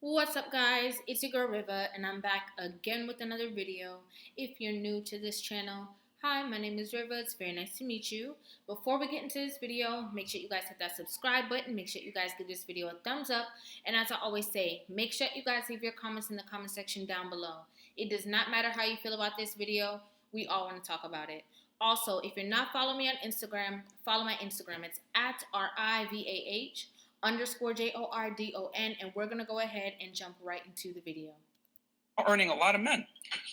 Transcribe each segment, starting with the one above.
What's up, guys? It's your girl Riva, and I'm back again with another video. If you're new to this channel, hi, my name is Riva. It's very nice to meet you. Before we get into this video, make sure you guys hit that subscribe button. Make sure you guys give this video a thumbs up. And as I always say, make sure you guys leave your comments in the comment section down below. It does not matter how you feel about this video. We all want to talk about it. Also, if you're not following me on Instagram, follow my Instagram. It's at RIVAH _JORDON, and we're gonna go ahead and jump right into the video. Earning a lot of men.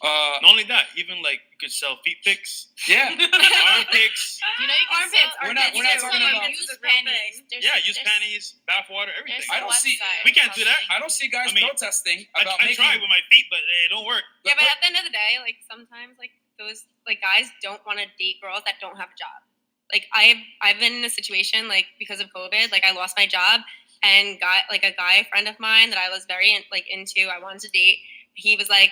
Not only that, even like you could sell feet pics. Yeah. Arm pics. You know, you can Armpits. We're not talking about used panties. Use panties, bath water, everything. I don't see. We can't do that. I don't see guys protesting about I making. try with my feet, but it don't work. Yeah, but at the end of the day, like sometimes like those like guys don't want to date girls that don't have a job. Like I've been in a situation like because of COVID, like I lost my job and got like a guy friend of mine that I was very into. I wanted to date. He was like,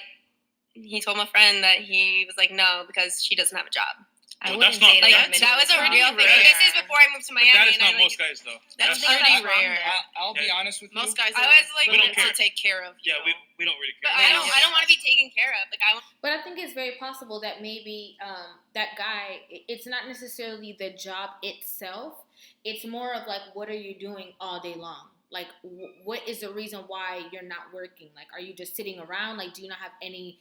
he told my friend that he was like no because she doesn't have a job. Well, that's not Like that was a real thing. rare. This is before I moved to Miami. That is not and most guys though. That's not pretty rare. I'll be honest with you. Most guys I was like, we don't willing care. to take care of you. Yeah, we don't really but care. I don't want to be taken care of. Like I. But I think it's very possible that maybe that guy, it's not necessarily the job itself. It's more of like, what are you doing all day long? Like, what is the reason why you're not working? Like, are you just sitting around? Like, do you not have any,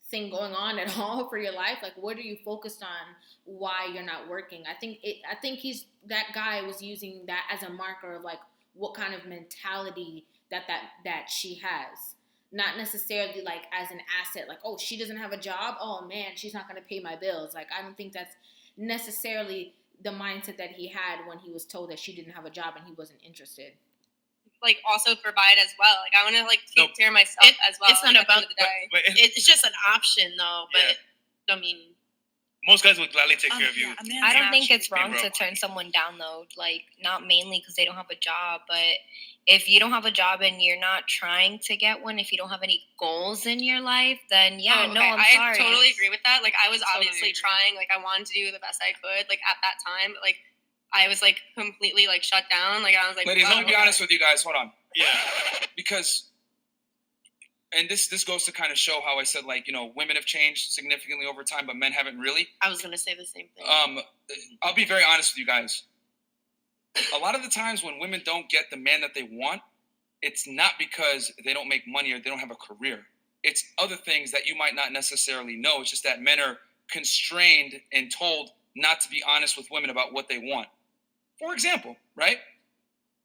thing going on at all for your life? Like, what are you focused on why you're not working? I think that guy was using that as a marker of like what kind of mentality that she has. Not necessarily like as an asset, like, oh, she doesn't have a job. Oh man, she's not going to pay my bills. Like, I don't think that's necessarily the mindset that he had when he was told that she didn't have a job and he wasn't interested. Like also provide as well. Like I want to like take care of myself as well. It's not like, about at the end of the day. It's just an option, though. But I mean, Most guys would gladly take care of you. I don't think it's wrong to turn someone down, though. Like, not mainly because they don't have a job, but if you don't have a job and you're not trying to get one, if you don't have any goals in your life, then I'm I sorry. totally agree with that. Like, I was Totally obviously agree. trying. Like, I wanted to do the best I could. Like at that time, but, like I was like completely like shut down. Like I was like, Ladies, let me be honest with you guys. Hold on. Yeah. Because, and this goes to kind of show how I said, like, women have changed significantly over time, but men haven't really. I was gonna say the same thing. I'll be very honest with you guys. A lot of the times when women don't get the man that they want, it's not because they don't make money or they don't have a career. It's other things that you might not necessarily know. It's just that men are constrained and told not to be honest with women about what they want. For example, right?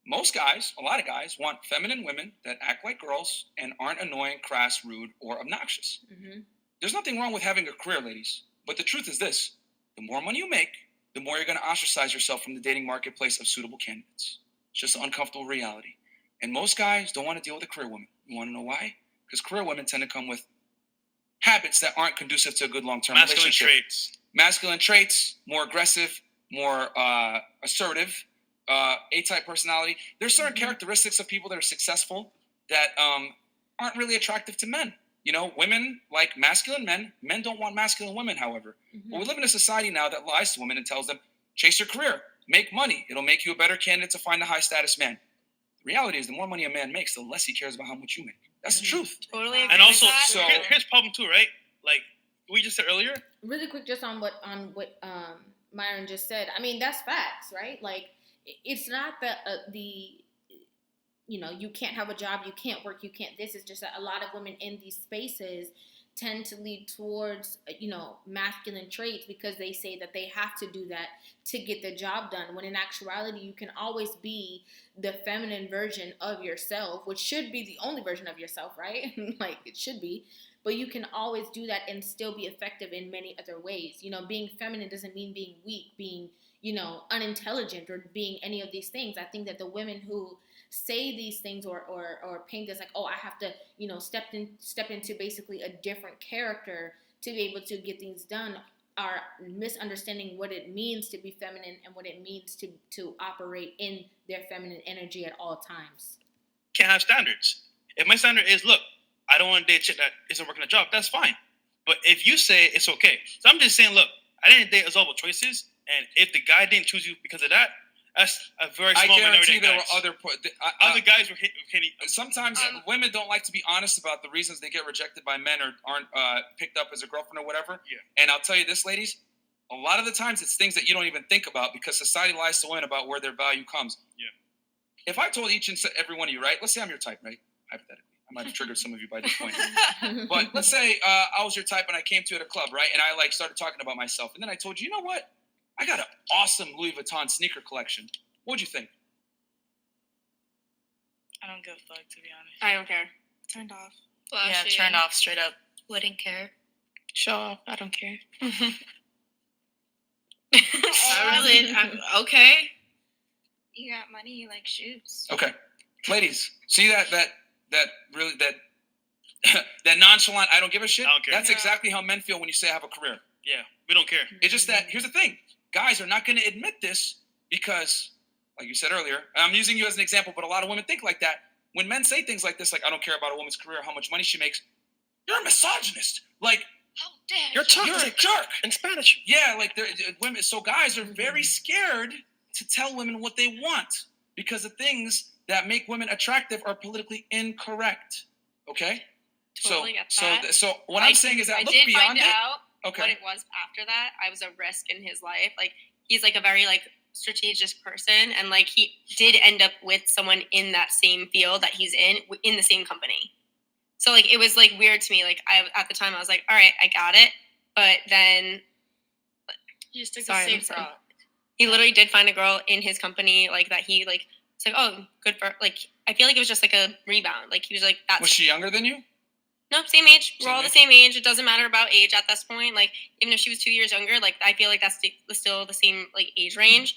Most guys, a lot of guys, want feminine women that act like girls and aren't annoying, crass, rude, or obnoxious. Mm-hmm. There's nothing wrong with having a career, ladies. But the truth is this. The more money you make, the more you're going to ostracize yourself from the dating marketplace of suitable candidates. It's just an uncomfortable reality. And most guys don't want to deal with a career woman. You want to know why? Because career women tend to come with habits that aren't conducive to a good long-term relationship. Masculine traits, more aggressive, more assertive, A-type personality. There's certain characteristics of people that are successful that aren't really attractive to men. Women like masculine men. Men don't want masculine women, however. Mm-hmm. But we live in a society now that lies to women and tells them, chase your career, make money. It'll make you a better candidate to find a high-status man. The reality is the more money a man makes, the less he cares about how much you make. That's the truth. Totally agree And also, with that. So- here's the problem too, right? Like we just said earlier. Really quick, just on what Myron just said. I mean, that's facts, right? Like, it's not that you can't have a job, you can't work, you can't this. It's just that a lot of women in these spaces tend to lead towards, masculine traits because they say that they have to do that to get the job done. When in actuality, you can always be the feminine version of yourself, which should be the only version of yourself, right? Like, it should be. But you can always do that and still be effective in many other ways. Being feminine doesn't mean being weak, being, unintelligent, or being any of these things. I think that the women who say these things or paint this like, oh, I have to, step into basically a different character to be able to get things done, are misunderstanding what it means to be feminine and what it means to operate in their feminine energy at all times. Can't have standards. If my standard is, look, I don't want to date a chick that isn't working a job, that's fine. But if you say it's okay, so I'm just saying, look, I didn't date as all with choices, and if the guy didn't choose you because of that, That's a very I small guarantee minority of there guys. were other. Other guys were hitting. Sometimes women don't like to be honest about the reasons they get rejected by men or aren't picked up as a girlfriend or whatever. Yeah. And I'll tell you this, ladies, a lot of the times it's things that you don't even think about because society lies to women about where their value comes. Yeah. If I told each and every one of you, right? Let's say I'm your type, right? Hypothetically. I might have triggered some of you by this point. But let's say I was your type and I came to you at a club, right? And I like started talking about myself. And then I told you, you know what? I got an awesome Louis Vuitton sneaker collection. What'd you think? I don't give a fuck, to be honest. I don't care. Turned off. Yeah, Turned off straight up. Wouldn't care. Show off. I don't care. Okay. You got money, you like shoes. Okay. Ladies, see that really that nonchalant, I don't give a shit? I don't care. That's exactly how men feel when you say I have a career. Yeah, we don't care. It's just that, here's the thing. Guys are not going to admit this because, like you said earlier, I'm using you as an example, but a lot of women think like that. When men say things like this, like, I don't care about a woman's career, how much money she makes, you're a misogynist. Like, How dare You're you? you're a jerk. In Spanish. Yeah, like, women. So guys are very scared to tell women what they want because the things that make women attractive are politically incorrect. Okay? Totally get so, that. so what I'm saying is that I look did beyond find it. out Okay. what it was after that. I was a risk in his life. Like, he's like a very like strategic person, and like he did end up with someone in that same field that he's in the same company. So like it was like weird to me. Like at the time I was like, all right, I got it. But then You just took Sorry, the I'm safe sorry. route. he literally did find a girl in his company like that. He like it's like, oh, good for like. I feel like it was just like a rebound. Like he was like, that's Was she younger than you? no, same age. We're Same all the age? same age. It doesn't matter about age at this point. Like even if she was 2 years younger, like I feel like that's still the same like age range.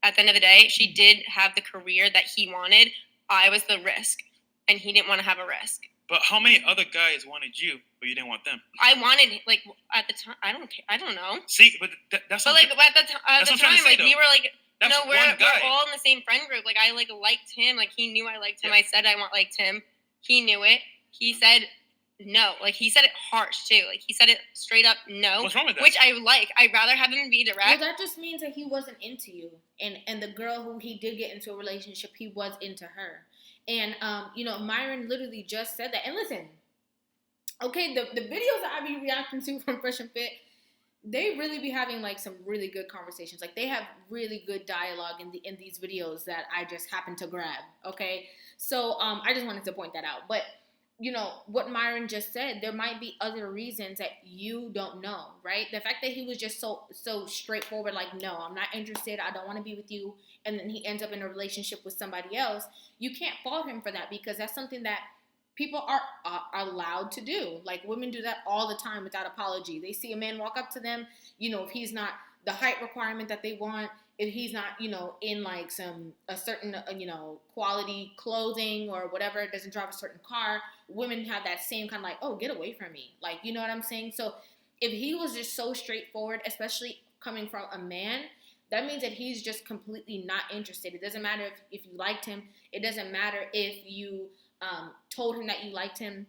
At the end of the day, she did have the career that he wanted. I was the risk, and he didn't want to have a risk. But how many other guys wanted you, but you didn't want them? I wanted like at the time. I don't know. See, but that's But what like at the That's what I'm trying time, to say, like we though. were like. that's No, one we're guy. all in the same friend group. Like I like liked him. Like he knew I liked him. Yeah. I said I liked him. He knew it. He said no. Like he said it harsh too. Like he said it straight up no. What's wrong with that? Which I like. I'd rather have him be Well, direct. that just means that he wasn't into you, and the girl who he did get into a relationship, he was into her, and Myron literally just said that. And listen, okay, the videos that I be reacting to from Fresh and Fit, they really be having like some really good conversations. Like they have really good dialogue in these videos that I just happened to grab. Okay, so I just wanted to point that out. But what Myron just said, there might be other reasons that you don't know, right? The fact that he was just so straightforward, like, no, I'm not interested, I don't want to be with you, and then he ends up in a relationship with somebody else, you can't fault him for that because that's something that people are allowed to do. Like women do that all the time without apology. They see a man walk up to them, if he's not the height requirement that they want, if he's not, in like a certain, quality clothing or whatever, doesn't drive a certain car, women have that same kind of like, oh, get away from me. Like, you know what I'm saying? So if he was just so straightforward, especially coming from a man, that means that he's just completely not interested. It doesn't matter if you liked him. It doesn't matter if you told him that you liked him.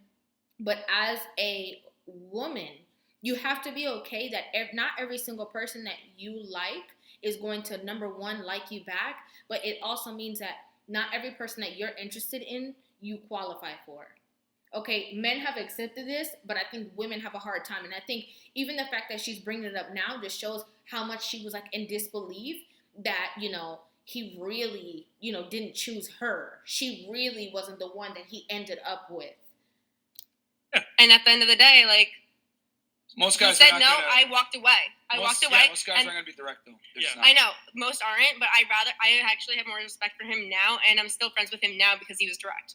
But as a woman, you have to be okay that not every single person that you like is going to, number one, like you back, but it also means that not every person that you're interested in, you qualify for. Okay, men have accepted this, but I think women have a hard time. And I think even the fact that she's bringing it up now just shows how much she was like in disbelief that, he really, didn't choose her. She really wasn't the one that he ended up with. And at the end of the day, like Most he guys said are not no, gonna, I walked away. Most most guys and aren't gonna be direct though. They're Yeah. just not. I know most aren't, but I actually have more respect for him now, and I'm still friends with him now because he was direct.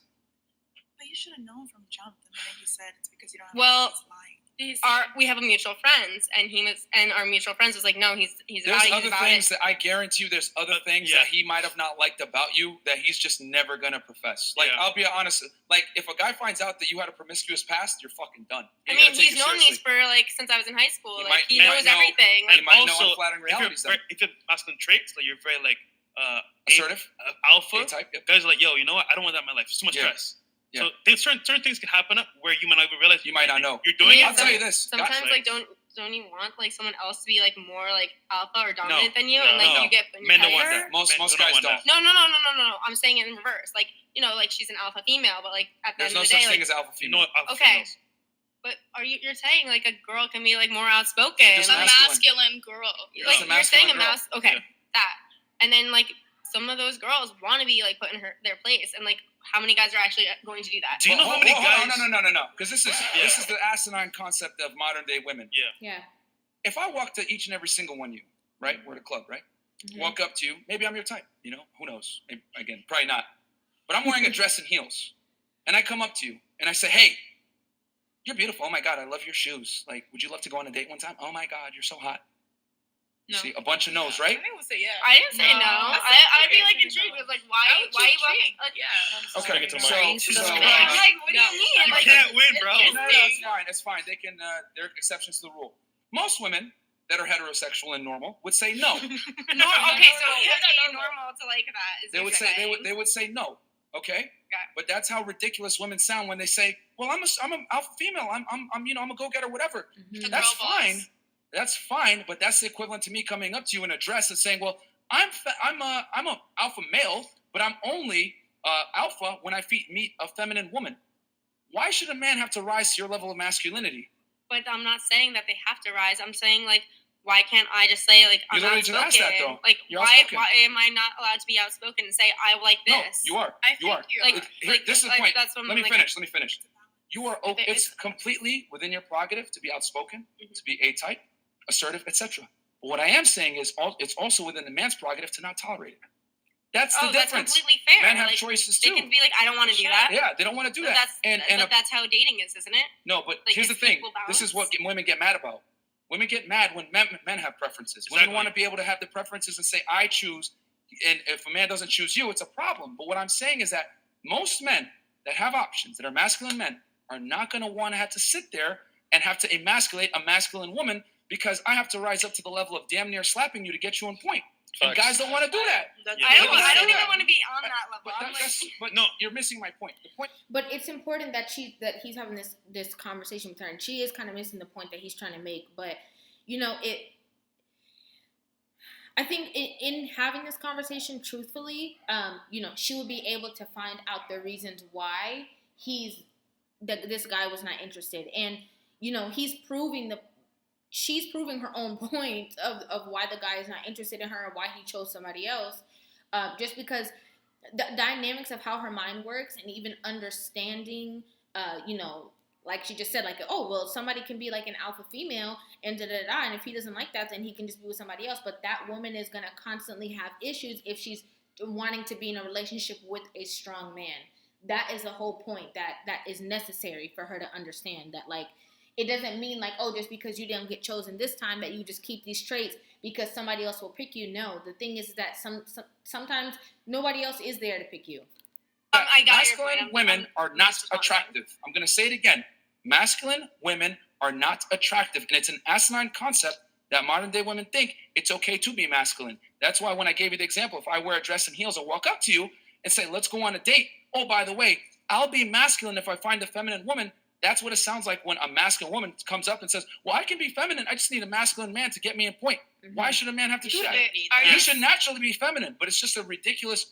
But you should have known from jump the minute he said it's because you don't have Well, it's lying. We have a mutual friends, and our mutual friends was like, no, he's There's about it. He's other about things it. that I guarantee you. There's other things Yeah. that he might have not liked about you that he's just never gonna profess. Like Yeah. I'll be honest. Like if a guy finds out that you had a promiscuous past, you're fucking done. I You're mean, gonna take he's it known me seriously. for like since I was in high school. You Like might- he you might knows know- everything. you Like, might know also, unflattering realities. Then if you're masculine traits, like you're very like assertive, alpha. A-type. Yep. Guys are like, yo, you know what? I don't want that in my life. It's too much Yeah. stress. Yeah. So certain things can happen where you might not even realize You might not know. you're doing Yeah, I'll tell you this. sometimes Guys, like don't don't you want like someone else to be like more like alpha or dominant than you, no, and like no. you get put in Men your don't want career? that. Most Men guys want don't. that. No. I'm saying it in reverse. Like, you know, like she's an alpha female, but like at the There's end no of the such day, thing like, as alpha You know female. what? Alpha Okay. females. but you're saying like a girl can be like more outspoken? Just A masculine. masculine girl. Like Just a you're saying masculine girl. okay, Yeah. that, and then like some of those girls want to be like put in their place, and like how many guys are actually going to do that? Do you know how many guys? No. Because this is the asinine concept of modern day women. Yeah. If I walk to each and every single one of you, right? We're at a club, right? Mhm. Walk up to you. Maybe I'm your type. You know, who knows? Maybe, again, probably not. But I'm wearing a dress and heels, and I come up to you and I say, "Hey, you're beautiful. Oh my God, I love your shoes. Like, would you love to go on a date one time? Oh my God, you're so hot." No. See, a bunch of no's, right? I think we'll say yeah. I didn't say no. No. I'd be like Okay, intrigued no. with like why I would you intrigued. like, Yeah. Okay, Get to so, mine. so, So- I'm like, what do you mean? You Like, can't win, bro. no, it's fine. They can. There are exceptions to the rule. Most women that are heterosexual and normal would say no. okay, so no, you no, have to no. be normal to like that. Is They what would you're say saying. they would say no. Okay. Okay. But that's how ridiculous women sound when they say, "Well, I'm an alpha female. I'm I'm a go getter, whatever." Mhm. That's girl boss. fine. That's fine. But that's the equivalent to me coming up to you in a dress and saying, "Well, I'm a alpha male, but I'm only alpha when I meet a feminine woman." Why should a man have to rise to your level of masculinity? But I'm not saying that they have to rise. I'm saying like, why can't I just say like I'm You literally just outspoken? asked that, though. Like You're why outspoken. am I not allowed to be outspoken and say I like this? No, you are. I You think are. you're Like, right. Here, this is the point. That's what Let me like, finish. Let me finish. You are. If it It's is- completely within your prerogative to be outspoken, Mhm. to be A-type, assertive, etc. But what I am saying is, it's also within the man's prerogative to not tolerate it. That's the Oh, that's difference. completely fair. Men have like, choices they too. can be like, I don't want to do that. Yeah, they don't want to do But that. But that's how dating is, isn't it? No, but like, here's the it's thing. equal This is balance. what women get mad about. Women get mad when men have preferences. Women Exactly. want to be able to have the preferences and say, "I choose," and if a man doesn't choose you, it's a problem. But what I'm saying is that most men that have options, that are masculine men, are not going to want to have to sit there and have to emasculate a masculine woman because I have to rise up to the level of damn near slapping you to get you on point. And Facts. guys don't want to do that. That's Yeah. I don't Listen, even that- want to be on that level. But, I'm like, but No. you're missing my point. The point. But it's important that he's having this conversation with her, and she is kind of missing the point that he's trying to make. But you know, I think in having this conversation truthfully, you know, she would be able to find out the reasons why this guy was not interested, and you know, she's proving her own point of why the guy is not interested in her, or why he chose somebody else, just because the dynamics of how her mind works, and even understanding, you know, like she just said, like, oh, well, somebody can be like an alpha female and da-da-da, and if he doesn't like that, then he can just be with somebody else. But that woman is going to constantly have issues if she's wanting to be in a relationship with a strong man. That is the whole point that is necessary for her to understand that, like, it doesn't mean like, oh, just because you didn't get chosen this time that you just keep these traits because somebody else will pick you. No, the thing is that sometimes nobody else is there to pick you. I got your Masculine point. women are I'm not just responding. attractive. I'm going to say it again. Masculine women are not attractive. And it's an asinine concept that modern day women think it's okay to be masculine. That's why when I gave you the example, if I wear a dress and heels, I'll walk up to you and say, let's go on a date. Oh, by the way, I'll be masculine if I find a feminine woman. That's what it sounds like when a masculine woman comes up and says, well, I can be feminine. I just need a masculine man to get me in point. Mm-hmm. Why should a man have to do that? Are You you should naturally be feminine, but it's just a ridiculous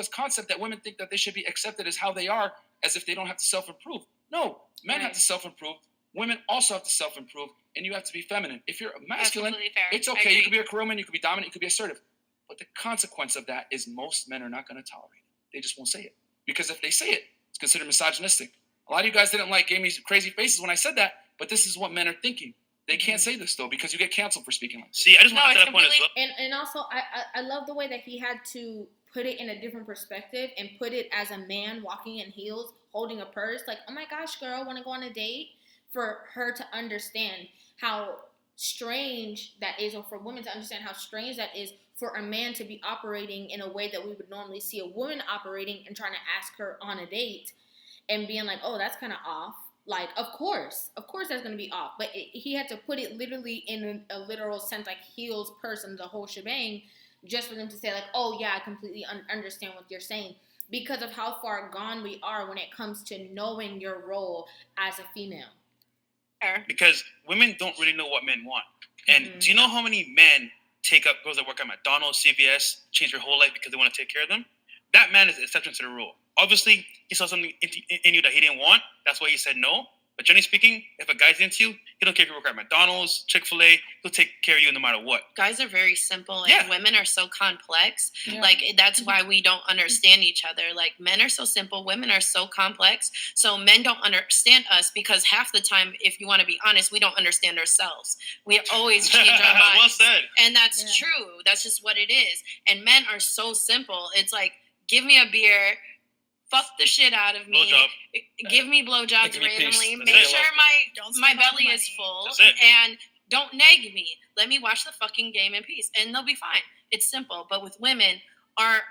concept that women think that they should be accepted as how they are, as if they don't have to self-improve. No, men have Right. to self-improve. Women also have to self-improve, and you have to be feminine. If you're That's masculine, completely fair. it's I okay. You agree. can be a career woman, you can be dominant, you can be assertive. But the consequence of that is most men are not going to tolerate it. They just won't say it. Because if they say it, it's considered misogynistic. A lot of you guys gave me crazy faces when I said that, but this is what men are thinking. They can't say this, though, because you get canceled for speaking like this. See, I just No, want to it's that point as well. And also, I love the way that he had to put it in a different perspective and put it as a man walking in heels, holding a purse. Like, oh my gosh, girl, want to go on a date? For her to understand how strange that is, or for women to understand how strange that is for a man to be operating in a way that we would normally see a woman operating and trying to ask her on a date and being like, oh, that's kind of off. Like, of course that's going to be off. But he had to put it literally in a literal sense, like heels, person, the whole shebang, just for them to say like, oh yeah, I completely understand what you're saying, because of how far gone we are when it comes to knowing your role as a female. Fair. because women don't really know what men want. And Mhm. do you know how many men take up girls that work at McDonald's, CVS, change their whole life because they want to take care of them? That man is the exception to the rule. Obviously, he saw something in you that he didn't want. That's why he said no. But generally speaking, if a guy's into you, he don't care if you work at McDonald's, Chick-fil-A. He'll take care of you no matter what. Guys are very simple, and Yeah. women are so complex. Yeah. Like, that's why we don't understand each other. Like, men are so simple, women are so complex. So men don't understand us because half the time, if you want to be honest, we don't understand ourselves. We always change our minds. Well said. And that's Yeah. true. That's just what it is. And men are so simple. It's like, give me a beer, fuck the shit out of me, Blowjob. give me blowjobs Give me peace. randomly, That's make it. sure my Don't my spend all the belly is money. full, That's it. and don't nag me. Let me watch the fucking game in peace, and they'll be fine. It's simple. But with women, our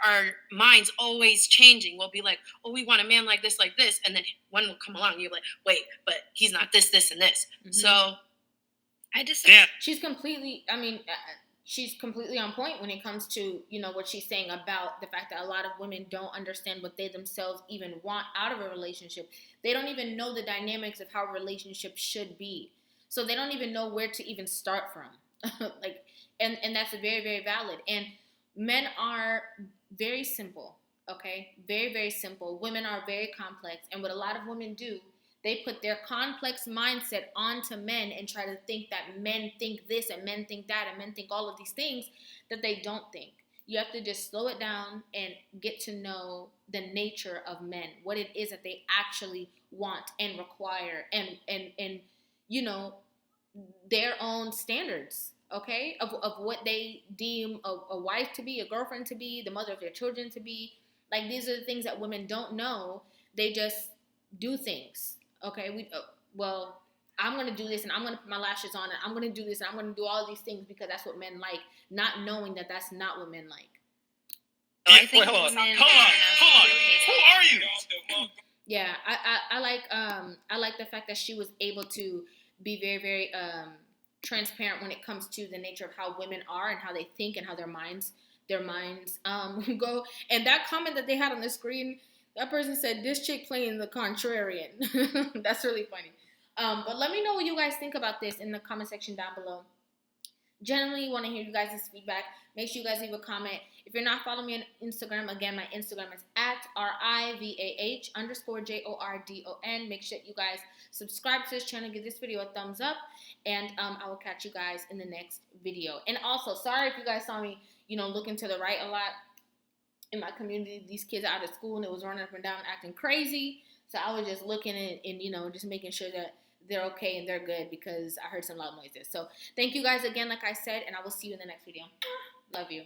minds always changing. We'll be like, oh, we want a man like this, and then one will come along, and you're like, wait, but he's not this, and this. Mhm. So I just Damn. She's completely, I mean, she's completely on point when it comes to, you know, what she's saying about the fact that a lot of women don't understand what they themselves even want out of a relationship. They don't even know the dynamics of how a relationship should be. So they don't even know where to even start from. Like, and that's very, very valid. And men are very simple, okay? Very, very simple. Women are very complex. And what a lot of women do, they put their complex mindset onto men and try to think that men think this and men think that and men think all of these things that they don't think. You have to just slow it down and get to know the nature of men, what it is that they actually want and require, and you know, their own standards, okay, of what they deem a wife to be, a girlfriend to be, the mother of their children to be. Like, these are the things that women don't know. They just do things. Okay, well, I'm gonna do this, and I'm gonna put my lashes on, and I'm gonna do this, and I'm gonna do all these things because that's what men like, not knowing that that's not what men like. So I think Wait, hold on. women Hold on. are Who are you? Yeah, I like the fact that she was able to be very, very transparent when it comes to the nature of how women are and how they think and how their minds go. And that comment that they had on the screen, that person said, "This chick playing the contrarian." That's really funny. But let me know what you guys think about this in the comment section down below. Generally want to hear you guys' feedback. Make sure you guys leave a comment. If you're not following me on Instagram, again, my Instagram is at RIVAH_JORDON. Make sure you guys subscribe to this channel, give this video a thumbs up, and I will catch you guys in the next video. And also, sorry if you guys saw me, looking to the right a lot. In my community, these kids are out of school and it was running up and down acting crazy. So I was just looking and just making sure that they're okay and they're good because I heard some loud noises. So thank you guys again, like I said, and I will see you in the next video. Love you.